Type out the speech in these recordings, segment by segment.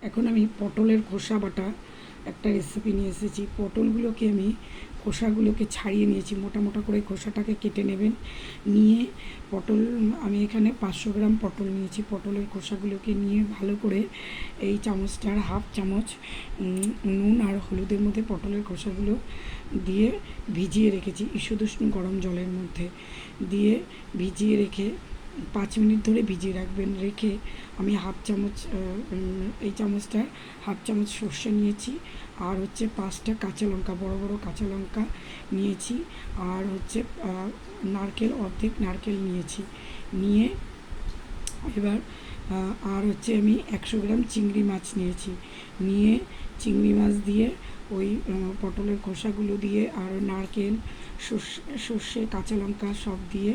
এখন আমি পটলের খোসা বাটা একটা রেসিপি নিয়ে এসেছি। পটলগুলোকে আমি খোসাগুলোকে ছাড়িয়ে নিয়েছি, মোটা মোটা করে খোসাটাকে কেটে নেবেন। নিয়ে পটল আমি এখানে 500 গ্রাম পটল নিয়েছি। পটলের খোসাগুলোকে নিয়ে ভালো করে এই চামচটার হাফ চামচ নুন আর হলুদের মধ্যে পটলের খোসাগুলো দিয়ে ভিজিয়ে রেখেছি ঈষদুষ্ণ গরম জলের মধ্যে। দিয়ে ভিজিয়ে রেখে 5 মিনিট ধরে ভিজিয়ে রাখবেন। রেখে আমি হাফ চামচ এই চামচটায় হাফ চামচ সর্ষে নিয়েছি, আর হচ্ছে 5টা কাঁচা লঙ্কা, বড় বড় কাঁচা লঙ্কা নিয়েছি, আর হচ্ছে নারকেল, অর্ধেক নারকেল নিয়েছি। নিয়ে এবার আর হচ্ছে আমি 100 গ্রাম চিংড়ি মাছ নিয়েছি। নিয়ে চিংড়ি মাছ দিয়ে ওই পটলের খোসাগুলো দিয়ে আর নারকেল, সর্ষে, কাঁচা লঙ্কা সব দিয়ে,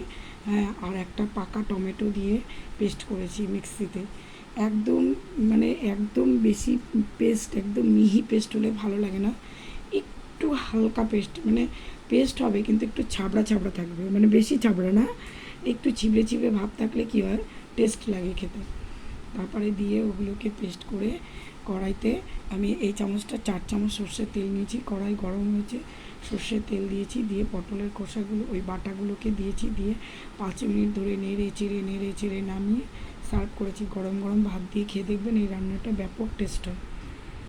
হ্যাঁ, আর একটা পাকা টমেটো দিয়ে পেস্ট করেছি মিক্সিতে। একদম মানে একদম বেশি পেস্ট, একদম মিহি পেস্ট হলে ভালো লাগে না। একটু হালকা পেস্ট, মানে পেস্ট হবে কিন্তু একটু ছাবড়া ছাবড়া থাকবে, মানে বেশি ছাবড়া না, একটু চিবড়ে চিবড়ে ভাব থাকলে কী হয়, টেস্ট লাগে খেতে। তারপরে দিয়ে ওগুলোকে পেস্ট করে কড়াইতে আমি এই চামচটা 4 চামচ সর্ষের তেল নিয়েছি। কড়াই গরম হয়েছে, সর্ষের তেল দিয়েছি, দিয়ে পটলের খোসাগুলো ওই বাটাগুলোকে দিয়েছি। দিয়ে 5 মিনিট ধরে নেড়ে চেড়ে নামিয়ে সার্ভ করেছি। গরম গরম ভাত দিয়ে খেয়ে দেখবেন, এই রান্নাটা ব্যাপক টেস্ট হয়।